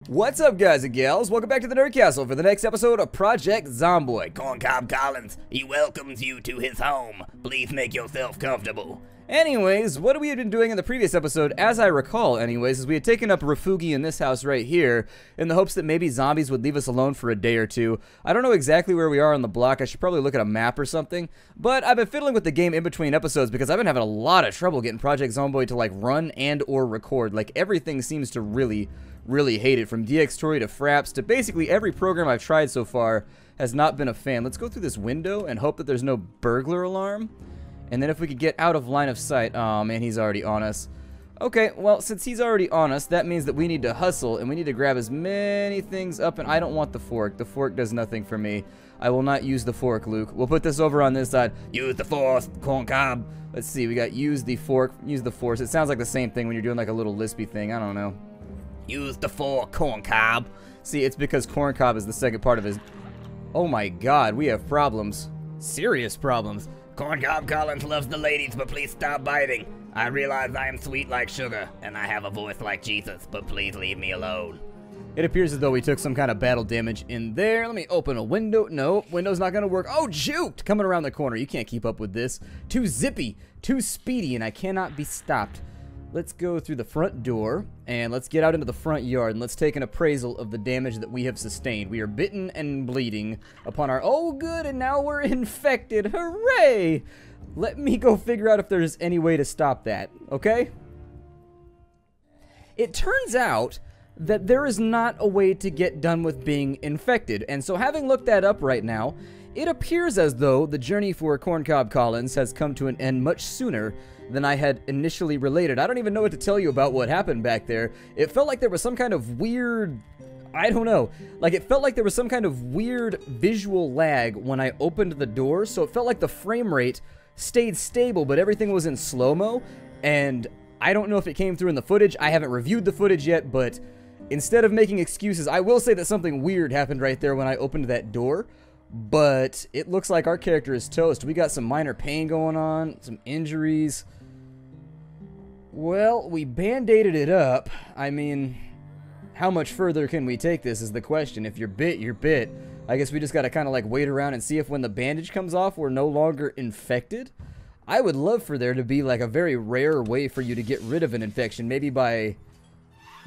What's up, guys and gals? Welcome back to the Nerd Castle for the next episode of Project Zomboid. Corncob Collins, he welcomes you to his home. Please make yourself comfortable. Anyways, what we had been doing in the previous episode, as I recall anyways, is we had taken up refugi in this house right here in the hopes that maybe zombies would leave us alone for a day or two. I don't know exactly where we are on the block. I should probably look at a map or something. But I've been fiddling with the game in between episodes because I've been having a lot of trouble getting Project Zomboid to like run and or record. Like everything seems to really hate it, from DxTory to Fraps to basically every program I've tried so far has not been a fan. Let's go through this window and hope that there's no burglar alarm. And then if we could get out of line of sight. Oh man, he's already on us. Okay, well, since he's already on us, that means that we need to hustle and we need to grab as many things up. And I don't want the fork. The fork does nothing for me. I will not use the fork, Luke. We'll put this over on this side. Use the force, corncob. Let's see, we got use the fork, use the force. It sounds like the same thing when you're doing like a little lispy thing. I don't know. Use the fork, corncob. See, it's because corncob is the second part of his... Oh my god, we have problems. Serious problems. Corncob Collins loves the ladies, but please stop biting. I realize I am sweet like sugar, and I have a voice like Jesus, but please leave me alone. It appears as though we took some kind of battle damage in there. Let me open a window. No, window's not gonna work. Oh, juked! Coming around the corner. You can't keep up with this. Too zippy, too speedy, and I cannot be stopped. Let's go through the front door, and let's get out into the front yard, and let's take an appraisal of the damage that we have sustained. We are bitten and bleeding upon our... Oh, good, and now we're infected. Hooray! Let me go figure out if there's any way to stop that, okay? It turns out that there is not a way to get done with being infected, and so having looked that up right now, it appears as though the journey for Corncob Collins has come to an end much sooner than I had initially related. I don't even know what to tell you about what happened back there. It felt like there was some kind of weird... I don't know. Like, it felt like there was some kind of weird visual lag when I opened the door, so it felt like the frame rate stayed stable, but everything was in slow-mo, and I don't know if it came through in the footage. I haven't reviewed the footage yet, but instead of making excuses, I will say that something weird happened right there when I opened that door. But it looks like our character is toast. We got some minor pain going on, some injuries. Well, we band-aided it up. I mean, how much further can we take this is the question. If you're bit, you're bit. I guess we just gotta kind of like wait around and see if when the bandage comes off, we're no longer infected. I would love for there to be like a very rare way for you to get rid of an infection. Maybe by...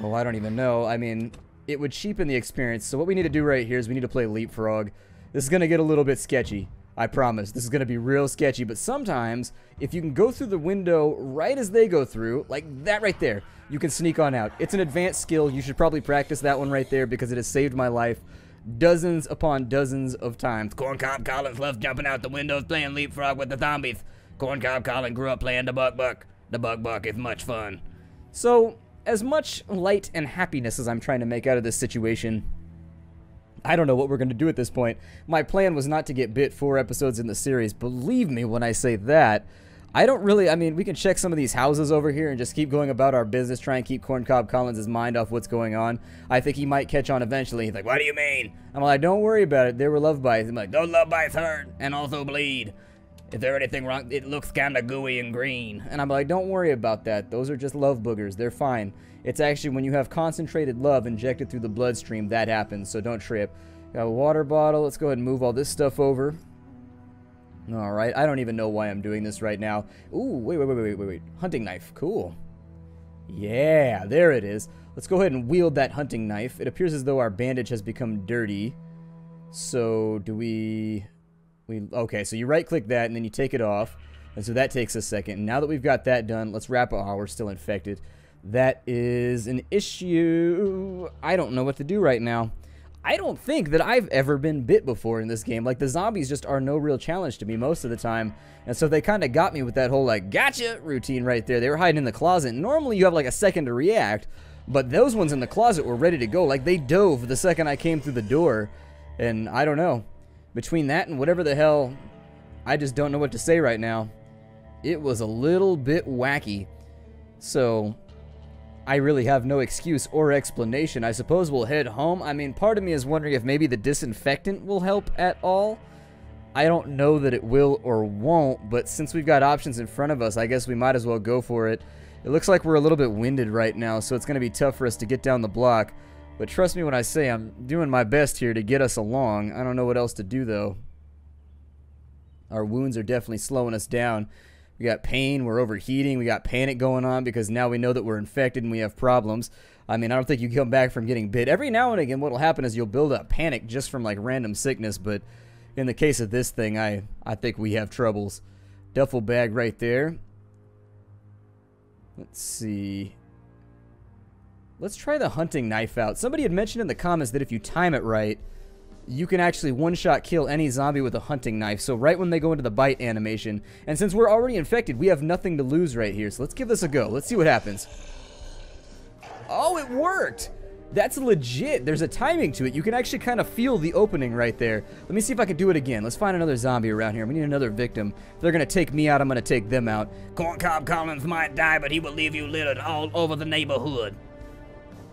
well, I don't even know. I mean, it would cheapen the experience. So what we need to do right here is we need to play Leapfrog. This is going to get a little bit sketchy. I promise. This is going to be real sketchy. But sometimes, if you can go through the window right as they go through, like that right there, you can sneak on out. It's an advanced skill. You should probably practice that one right there because it has saved my life dozens upon dozens of times. Corncob Collins loves jumping out the windows playing Leapfrog with the zombies. Corncob Collins grew up playing the Buck. The Buck is much fun. So, as much light and happiness as I'm trying to make out of this situation, I don't know what we're going to do at this point. My plan was not to get bit 4 episodes in the series. Believe me when I say that. I don't really... I mean, we can check some of these houses over here and just keep going about our business, try and keep Corncob Collins' mind off what's going on. I think he might catch on eventually. He's like, what do you mean? I'm like, don't worry about it. They were love bites. I'm like, those love bites hurt and also bleed. Is there anything wrong? It looks kind of gooey and green. And I'm like, don't worry about that. Those are just love boogers. They're fine. It's actually when you have concentrated love injected through the bloodstream, that happens, so don't trip. Got a water bottle. Let's go ahead and move all this stuff over. Alright, I don't even know why I'm doing this right now. Ooh, wait. Hunting knife. Cool. Yeah, there it is. Let's go ahead and wield that hunting knife. It appears as though our bandage has become dirty. So, do we... Okay, so you right-click that, and then you take it off. And so that takes a second. And now that we've got that done, let's wrap it. Oh, we're still infected. That is an issue. I don't know what to do right now. I don't think that I've ever been bit before in this game. Like, the zombies just are no real challenge to me most of the time. And so they kind of got me with that whole, like, gotcha routine right there. They were hiding in the closet. Normally, you have, like, a second to react. But those ones in the closet were ready to go. Like, they dove the second I came through the door. And I don't know. Between that and whatever the hell, I just don't know what to say right now. It was a little bit wacky. So... I really have no excuse or explanation. I suppose we'll head home. I mean, part of me is wondering if maybe the disinfectant will help at all. I don't know that it will or won't, but since we've got options in front of us, I guess we might as well go for it. It looks like we're a little bit winded right now, so it's going to be tough for us to get down the block. But trust me when I say I'm doing my best here to get us along. I don't know what else to do, though. Our wounds are definitely slowing us down. We got pain, we're overheating, we got panic going on because now we know that we're infected and we have problems. I mean, I don't think you come back from getting bit. Every now and again, what'll happen is you'll build up panic just from, like, random sickness, but in the case of this thing, I think we have troubles. Duffel bag right there. Let's see. Let's try the hunting knife out. Somebody had mentioned in the comments that if you time it right, you can actually one-shot kill any zombie with a hunting knife. So right when they go into the bite animation, and since we're already infected, we have nothing to lose right here. So let's give this a go. Let's see what happens. Oh, it worked! That's legit. There's a timing to it. You can actually kind of feel the opening right there. Let me see if I can do it again. Let's find another zombie around here. We need another victim. If they're going to take me out, I'm going to take them out. Corncob Collins might die, but he will leave you littered all over the neighborhood.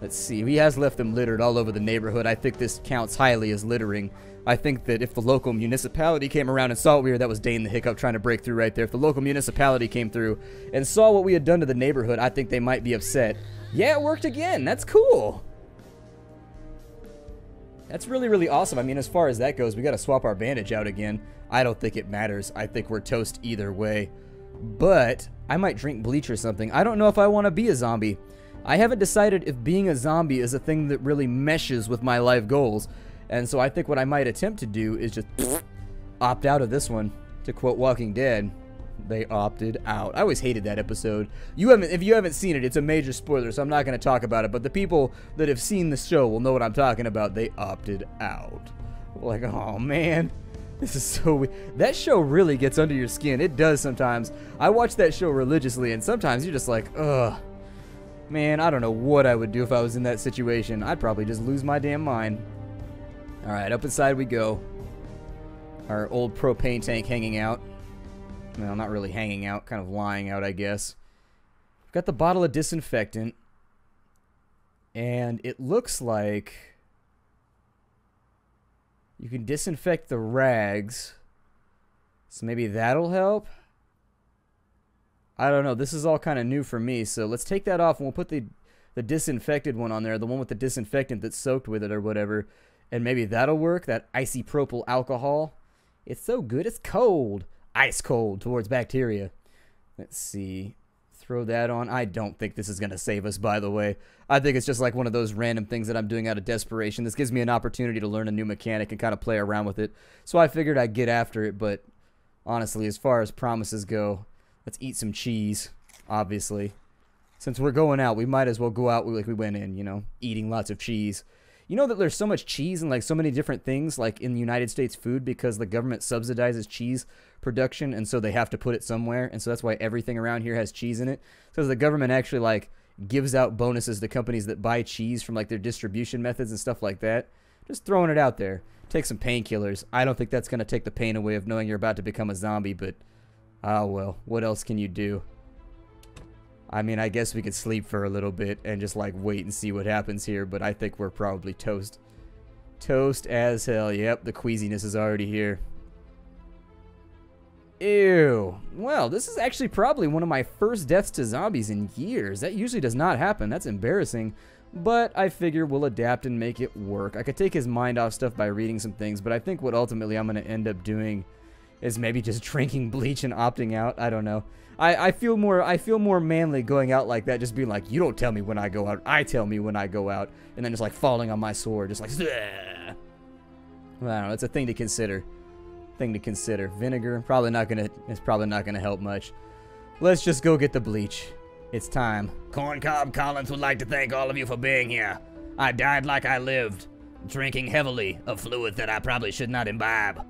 Let's see. He has left them littered all over the neighborhood. I think this counts highly as littering. I think that if the local municipality came around and saw what we were, that was Dane the Hiccup trying to break through right there. If the local municipality came through and saw what we had done to the neighborhood, I think they might be upset. Yeah, it worked again. That's cool. That's really, really awesome. I mean, as far as that goes, we got to swap our bandage out again. I don't think it matters. I think we're toast either way. But I might drink bleach or something. I don't know if I want to be a zombie. I haven't decided if being a zombie is a thing that really meshes with my life goals. And so I think what I might attempt to do is just opt out of this one. To quote Walking Dead, they opted out. I always hated that episode. If you haven't seen it, it's a major spoiler, so I'm not going to talk about it. But the people that have seen the show will know what I'm talking about. They opted out. Like, oh man, this is so weird. That show really gets under your skin. It does sometimes. I watch that show religiously, and sometimes you're just like, ugh. Man, I don't know what I would do if I was in that situation. I'd probably just lose my damn mind. Alright, up inside we go. Our old propane tank hanging out. Well, not really hanging out, kind of lying out, I guess. We've got the bottle of disinfectant. And it looks like you can disinfect the rags. So maybe that'll help? I don't know. This is all kind of new for me, so let's take that off and we'll put the disinfected one on there, the one with the disinfectant that's soaked with it or whatever, and maybe that'll work, that isopropyl alcohol. It's so good, it's cold. Ice cold towards bacteria. Let's see. Throw that on. I don't think this is going to save us, by the way. I think it's just like one of those random things that I'm doing out of desperation. This gives me an opportunity to learn a new mechanic and kind of play around with it. So I figured I'd get after it, but honestly, as far as promises go, let's eat some cheese, obviously. Since we're going out, we might as well go out like we went in, you know, eating lots of cheese. You know that there's so much cheese and like so many different things like in the United States food because the government subsidizes cheese production, and so they have to put it somewhere, and so that's why everything around here has cheese in it. Because the government actually like gives out bonuses to companies that buy cheese from like their distribution methods and stuff like that. Just throwing it out there. Take some painkillers. I don't think that's going to take the pain away of knowing you're about to become a zombie, but oh well, what else can you do? I mean, I guess we could sleep for a little bit and just like wait and see what happens here, but I think we're probably toast. Toast as hell. Yep, the queasiness is already here. Ew. Well, this is actually probably one of my first deaths to zombies in years. That usually does not happen. That's embarrassing. But I figure we'll adapt and make it work. I could take his mind off stuff by reading some things, but I think what ultimately I'm going to end up doing is maybe just drinking bleach and opting out. I don't know. I feel more manly going out like that, just being like, you don't tell me when I go out, I tell me when I go out, and then just like falling on my sword, just like, I don't know, it's a thing to consider. Vinegar, it's probably not gonna help much. Let's just go get the bleach. It's time. Corncob Collins would like to thank all of you for being here. I died like I lived, drinking heavily of fluids that I probably should not imbibe.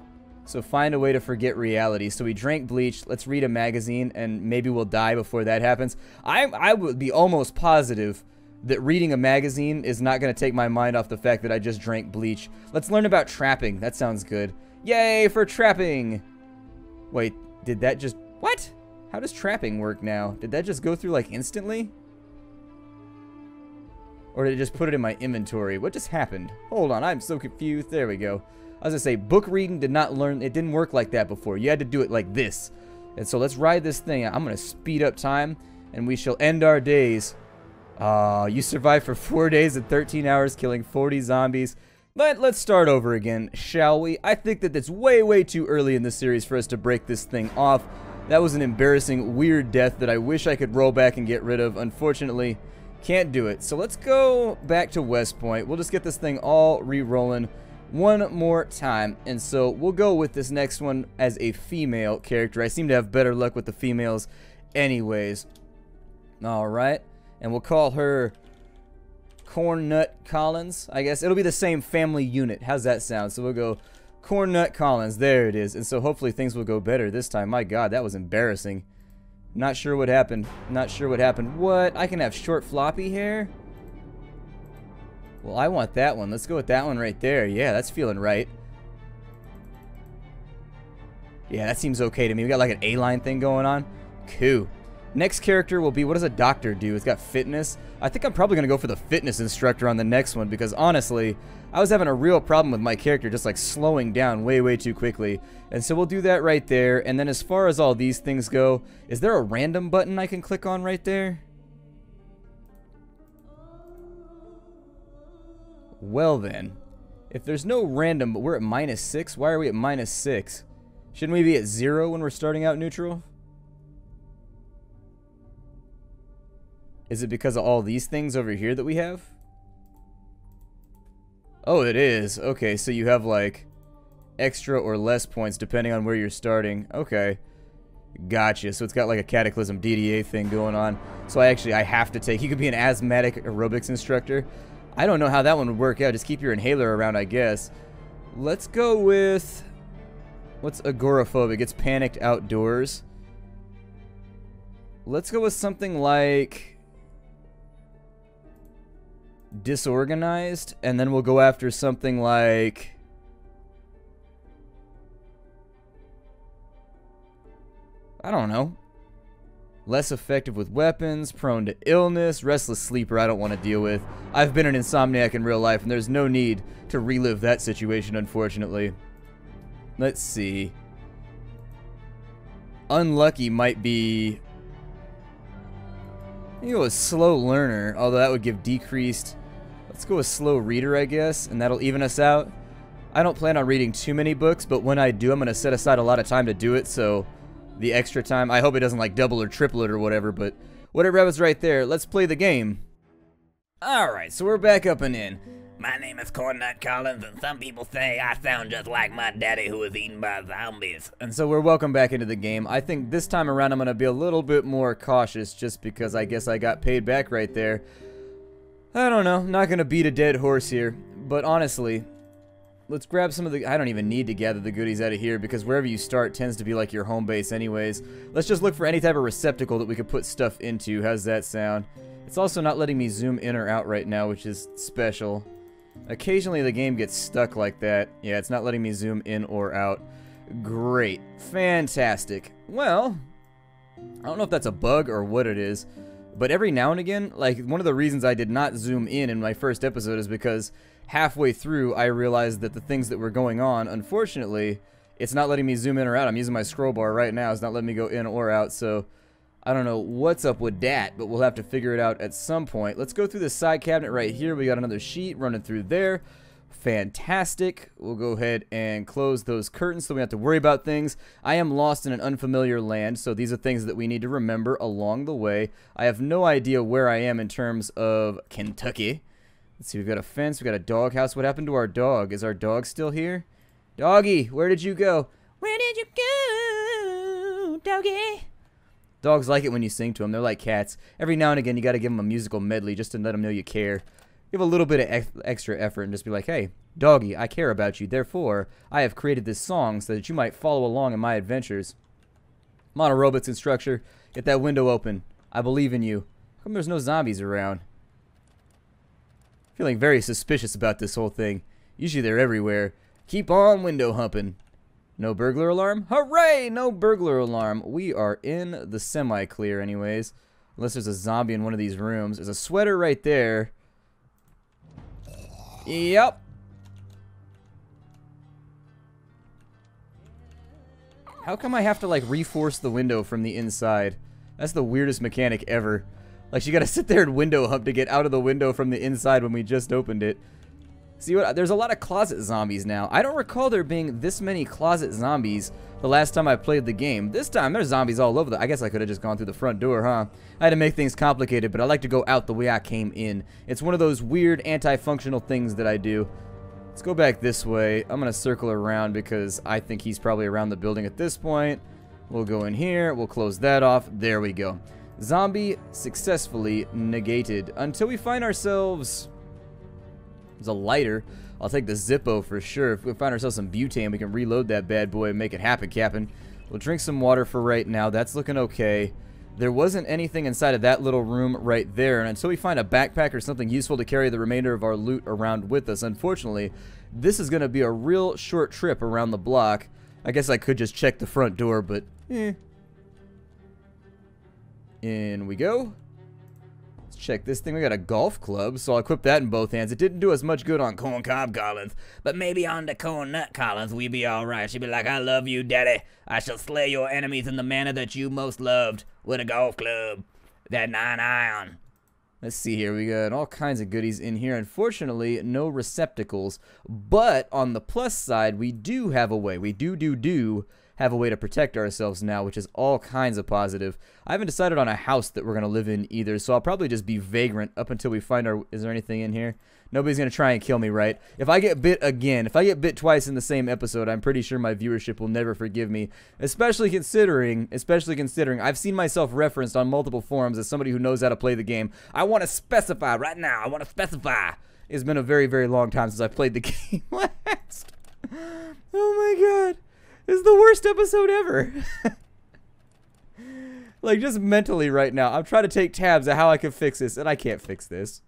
So find a way to forget reality. So we drank bleach, let's read a magazine, and maybe we'll die before that happens. I would be almost positive that reading a magazine is not going to take my mind off the fact that I just drank bleach. Let's learn about trapping. That sounds good. Yay for trapping! Wait, did that just... What? How does trapping work now? Did that just go through like instantly? Or did it just put it in my inventory? What just happened? Hold on, I'm so confused. There we go. I was gonna say, book reading did not learn, it didn't work like that before. You had to do it like this. And so let's ride this thing. I'm gonna speed up time, and we shall end our days You survived for 4 days and 13 hours, killing 40 zombies. But let's start over again, shall we? I think that it's way, way too early in the series for us to break this thing off. That was an embarrassing, weird death that I wish I could roll back and get rid of. Unfortunately, can't do it. So let's go back to West Point. We'll just get this thing all re-rolling one more time. And so we'll go with this next one as a female character. I seem to have better luck with the females anyways. Alright. And we'll call her Corn Nut Collins, I guess. It'll be the same family unit. How's that sound? So we'll go Corn Nut Collins. There it is. And so hopefully things will go better this time. My God, that was embarrassing. Not sure what happened. Not sure what happened. What? I can have short floppy hair? Well, I want that one. Let's go with that one right there. Yeah, that's feeling right. Yeah, that seems okay to me. We got like an A-line thing going on. Cool. Next character will be, what does a doctor do? It's got fitness. I think I'm probably going to go for the fitness instructor on the next one because honestly, I was having a real problem with my character just like slowing down way, way too quickly. And so we'll do that right there. And then as far as all these things go, is there a random button I can click on right there? Well then, if there's no random, but we're at -6, why are we at -6? Shouldn't we be at 0 when we're starting out neutral? Is it because of all these things over here that we have? Oh, it is. Okay, so you have like extra or less points depending on where you're starting. Okay. Gotcha. So it's got like a Cataclysm DDA thing going on. So I have to take... He could be an asthmatic aerobics instructor. I don't know how that one would work out. Just keep your inhaler around, I guess. Let's go with... What's agoraphobic? It's panicked outdoors. Let's go with something like... disorganized, and then we'll go after something like I don't know, less effective with weapons, prone to illness, restless sleeper. I don't want to deal with. I've been an insomniac in real life and there's no need to relive that situation, unfortunately. Let's see. Unlucky might be, you go with slow learner, although that would give decreased. Let's go with slow reader, I guess, and that'll even us out. I don't plan on reading too many books, but when I do, I'm going to set aside a lot of time to do it, so the extra time, I hope it doesn't like double or triple it or whatever, but whatever was right there, let's play the game. Alright, so we're back up and in. My name is Corn Nut Collins, and some people say I sound just like my daddy who was eaten by zombies. And so we're welcome back into the game. I think this time around I'm going to be a little bit more cautious just because I guess I got paid back right there. I don't know, not going to beat a dead horse here, but honestly, let's grab some of the... I don't even need to gather the goodies out of here because wherever you start tends to be like your home base anyways. Let's just look for any type of receptacle that we could put stuff into. How's that sound? It's also not letting me zoom in or out right now, which is special. Occasionally the game gets stuck like that. Yeah, it's not letting me zoom in or out. Great. Fantastic. Well, I don't know if that's a bug or what it is, but every now and again, like one of the reasons I did not zoom in my first episode is because halfway through I realized that the things that were going on, unfortunately, it's not letting me zoom in or out. I'm using my scroll bar right now. It's not letting me go in or out, so I don't know what's up with that, but we'll have to figure it out at some point. Let's go through the side cabinet right here. We got another sheet running through there. Fantastic. We'll go ahead and close those curtains so we don't have to worry about things. I am lost in an unfamiliar land, so these are things that we need to remember along the way. I have no idea where I am in terms of Kentucky. Let's see, we've got a fence, we've got a doghouse. What happened to our dog? Is our dog still here? Doggy, where did you go? Where did you go, doggy? Dogs like it when you sing to them. They're like cats. Every now and again, you got to give them a musical medley just to let them know you care. Give a little bit of extra effort and just be like, hey, doggy, I care about you. Therefore, I have created this song so that you might follow along in my adventures. Mono robots in structure. Get that window open. I believe in you. How come there's no zombies around? Feeling very suspicious about this whole thing. Usually they're everywhere. Keep on window humping. No burglar alarm? Hooray! No burglar alarm. We are in the semi-clear anyways. Unless there's a zombie in one of these rooms. There's a sweater right there. Yep. How come I have to like reforce the window from the inside? That's the weirdest mechanic ever. Like, you gotta sit there and window hump to get out of the window from the inside when we just opened it. See what? There's a lot of closet zombies now. I don't recall there being this many closet zombies the last time I played the game. This time, there's zombies all over. I guess I could have just gone through the front door, huh? I had to make things complicated, but I like to go out the way I came in. It's one of those weird anti-functional things that I do. Let's go back this way. I'm going to circle around because I think he's probably around the building at this point. We'll go in here. We'll close that off. There we go. Zombie successfully negated. Until we find ourselves... There's a lighter. I'll take the Zippo for sure. If we find ourselves some butane, we can reload that bad boy and make it happen, Captain. We'll drink some water for right now. That's looking okay. There wasn't anything inside of that little room right there. And until we find a backpack or something useful to carry the remainder of our loot around with us, unfortunately, this is going to be a real short trip around the block. I guess I could just check the front door, but in we go. Check this thing. We got a golf club, so I'll equip that in both hands. It didn't do as much good on Corn Cob Collins, but maybe on the Corn Nut Collins we be alright. She'd be like, I love you, Daddy. I shall slay your enemies in the manner that you most loved, with a golf club. That 9-iron. Let's see here. We got all kinds of goodies in here. Unfortunately, no receptacles. But on the plus side, we do have a way. We do have a way to protect ourselves now, which is all kinds of positive. I haven't decided on a house that we're going to live in either, so I'll probably just be vagrant up until we find our... Is there anything in here? Nobody's going to try and kill me, right? If I get bit again, if I get bit twice in the same episode, I'm pretty sure my viewership will never forgive me. Especially considering I've seen myself referenced on multiple forums as somebody who knows how to play the game. I want to specify right now. I want to specify. It's been a very, very long time since I played the game last. Oh my god. This is the worst episode ever. Like, just mentally right now, I'm trying to take tabs at how I can fix this, and I can't fix this.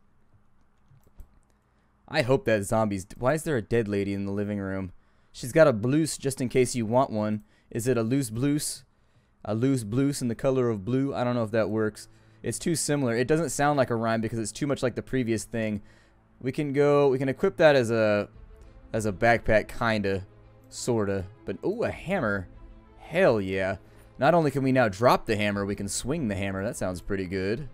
I hope that zombies... Why is there a dead lady in the living room? She's got a blouse just in case you want one. Is it a loose blouse? A loose blouse in the color of blue? I don't know if that works. It's too similar. It doesn't sound like a rhyme because it's too much like the previous thing. We can equip that as a backpack, kinda. Sorta. But, ooh, a hammer. Hell yeah. Not only can we now drop the hammer, we can swing the hammer. That sounds pretty good.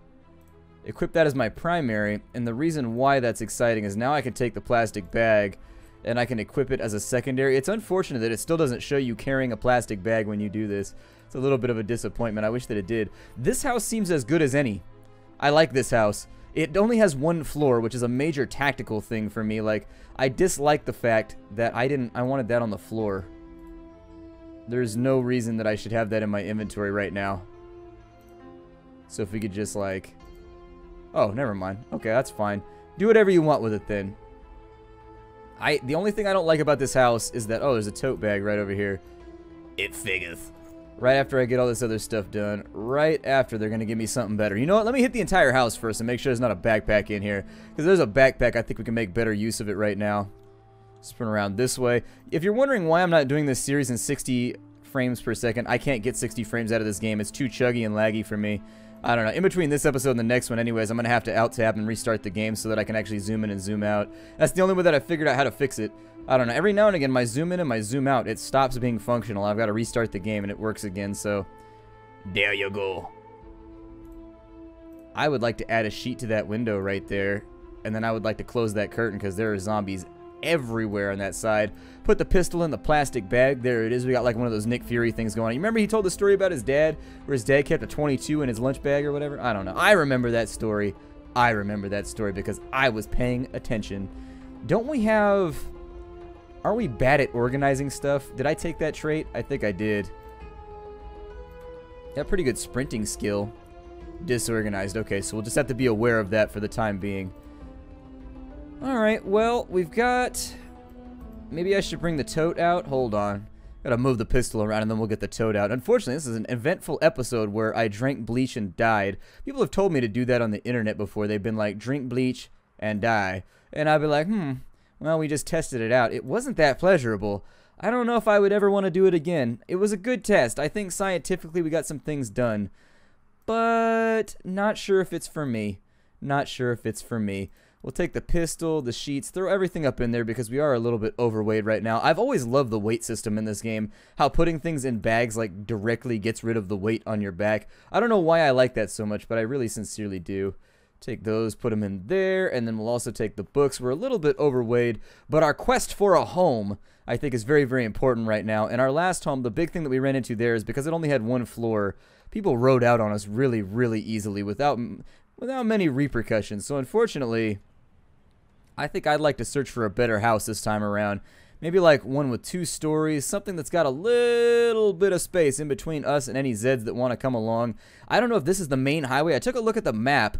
Equip that as my primary, and the reason why that's exciting is now I can take the plastic bag and I can equip it as a secondary. It's unfortunate that it still doesn't show you carrying a plastic bag when you do this. It's a little bit of a disappointment. I wish that it did. This house seems as good as any. I like this house. It only has one floor, which is a major tactical thing for me. Like, I dislike the fact that I wanted that on the floor. There's no reason that I should have that in my inventory right now. So if we could just like... Oh, never mind. Okay, that's fine. Do whatever you want with it then. The only thing I don't like about this house is that... Oh, there's a tote bag right over here. It figures. Right after I get all this other stuff done, right after they're going to give me something better. You know what? Let me hit the entire house first and make sure there's not a backpack in here. Because there's a backpack, I think we can make better use of it right now. Spin around this way. If you're wondering why I'm not doing this series in 60 frames per second, I can't get 60 frames out of this game. It's too chuggy and laggy for me. I don't know. In between this episode and the next one anyways, I'm going to have to alt-tab and restart the game so that I can actually zoom in and zoom out. That's the only way that I figured out how to fix it. I don't know. Every now and again, my zoom in and my zoom out, it stops being functional. I've got to restart the game and it works again, so... There you go. I would like to add a sheet to that window right there. And then I would like to close that curtain because there are zombies everywhere on that side. Put the pistol in the plastic bag. There it is. We got like one of those Nick Fury things going on. You remember he told the story about his dad? Where his dad kept a 22 in his lunch bag or whatever? I don't know. I remember that story. I remember that story because I was paying attention. Don't we have... Aren't we bad at organizing stuff? Did I take that trait? I think I did. Got pretty good sprinting skill. Disorganized. Okay, so we'll just have to be aware of that for the time being. Alright, well, we've got... Maybe I should bring the tote out? Hold on. Gotta move the pistol around and then we'll get the tote out. Unfortunately, this is an eventful episode where I drank bleach and died. People have told me to do that on the internet before. They've been like, drink bleach and die. And I'd be like, well, we just tested it out. It wasn't that pleasurable. I don't know if I would ever want to do it again. It was a good test. I think scientifically we got some things done. But not sure if it's for me. Not sure if it's for me. We'll take the pistol, the sheets, throw everything up in there because we are a little bit overweight right now. I've always loved the weight system in this game. How putting things in bags like directly gets rid of the weight on your back. I don't know why I like that so much, but I really sincerely do. Take those, put them in there, and then we'll also take the books. We're a little bit overweight, but our quest for a home, I think, is very, very important right now. In our last home, the big thing that we ran into there is because it only had one floor, people rode out on us really, really easily without many repercussions. So unfortunately, I think I'd like to search for a better house this time around. Maybe like one with 2 stories, something that's got a little bit of space in between us and any Zeds that want to come along. I don't know if this is the main highway. I took a look at the map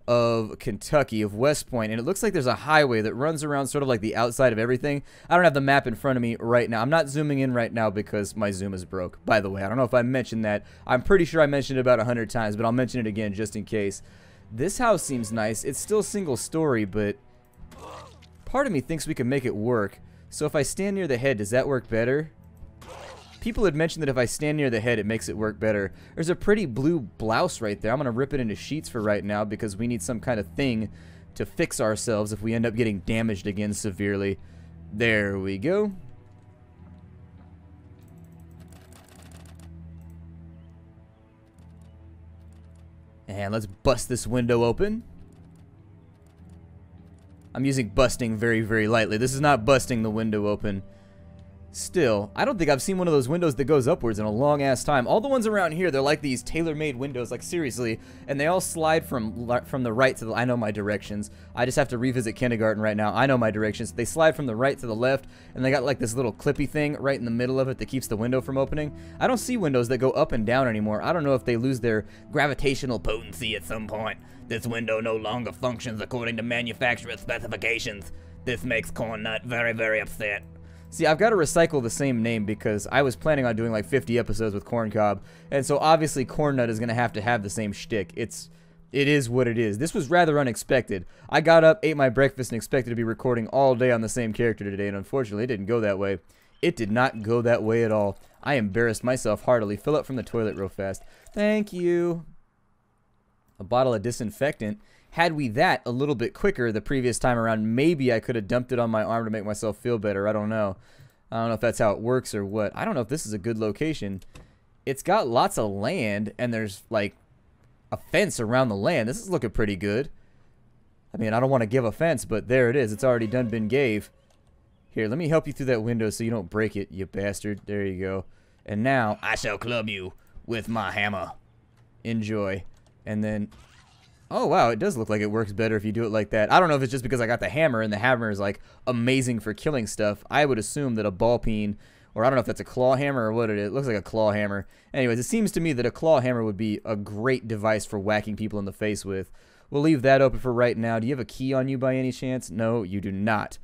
of Kentucky, of West Point, and it looks like there's a highway that runs around sort of like the outside of everything. I don't have the map in front of me right now. I'm not zooming in right now because my zoom is broke. By the way, I don't know if I mentioned that. I'm pretty sure I mentioned it about 100 times, but I'll mention it again just in case. This house seems nice. It's still single story, but part of me thinks we can make it work. So if I stand near the head, does that work better? People had mentioned that if I stand near the head, it makes it work better. There's a pretty blue blouse right there. I'm going to rip it into sheets for right now because we need some kind of thing to fix ourselves if we end up getting damaged again severely. There we go. And let's bust this window open. I'm using busting very, very lightly. This is not busting the window open. Still, I don't think I've seen one of those windows that goes upwards in a long ass time. All the ones around here, they're like these tailor-made windows, like seriously, and they all slide from the right to the, I know my directions. I just have to revisit kindergarten right now. I know my directions. They slide from the right to the left, and they got like this little clippy thing right in the middle of it that keeps the window from opening. I don't see windows that go up and down anymore. I don't know if they lose their gravitational Potency at some point. This window no longer functions according to manufacturer specifications. This makes Corn Nut very, very upset. See, I've got to recycle the same name because I was planning on doing like 50 episodes with Corn Cob, and so obviously Corn Nut is going to have the same shtick. It is what it is. This was rather unexpected. I got up, ate my breakfast, and expected to be recording all day on the same character today, and unfortunately it didn't go that way. It did not go that way at all. I embarrassed myself heartily. Fill up from the toilet real fast. Thank you. A bottle of disinfectant. Had we that a little bit quicker the previous time around, maybe I could have dumped it on my arm to make myself feel better. I don't know. I don't know if that's how it works or what. I don't know if this is a good location. It's got lots of land, and there's like a fence around the land. This is looking pretty good. I mean, I don't want to give offense, but there it is. It's already done been gave. Here, let me help you through that window so you don't break it, you bastard. There you go. And now, I shall club you with my hammer. Enjoy. And then... oh, wow, it does look like it works better if you do it like that. I don't know if it's just because I got the hammer, and the hammer is, like, amazing for killing stuff. I would assume that a ball peen, or I don't know if that's a claw hammer or what it is. It looks like a claw hammer. Anyways, it seems to me that a claw hammer would be a great device for whacking people in the face with. We'll leave that open for right now. Do you have a key on you by any chance? No, you do not.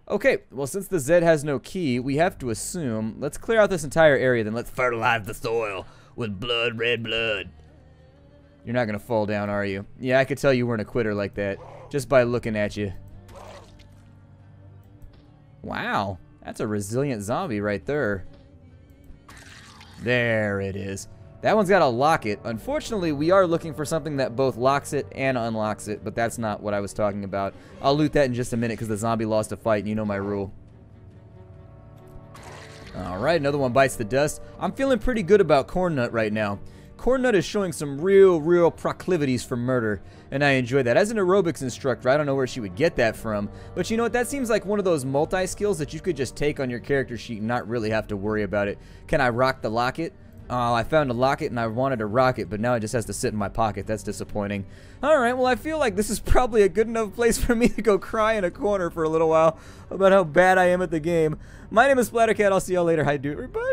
Okay, well, since the Zed has no key, we have to assume... let's clear out this entire area, then let's fertilize the soil with blood, red blood. You're not going to fall down, are you? Yeah, I could tell you weren't a quitter like that, just by looking at you. Wow, that's a resilient zombie right there. There it is. That one's got a lock it. Unfortunately, we are looking for something that both locks it and unlocks it, but that's not what I was talking about. I'll loot that in just a minute because the zombie lost a fight, and you know my rule. Alright, another one bites the dust. I'm feeling pretty good about Corn Nut right now. Corn Nut is showing some real proclivities for murder, and I enjoy that. As an aerobics instructor, I don't know where she would get that from, but you know what? That seems like one of those multi-skills that you could just take on your character sheet and not really have to worry about it. Can I rock the locket? Oh, I found a locket and I wanted to rock it, but now it just has to sit in my pocket. That's disappointing. Alright, well, I feel like this is probably a good enough place for me to go cry in a corner for a little while about how bad I am at the game. My name is Splattercat. I'll see y'all later. How you doing, everybody?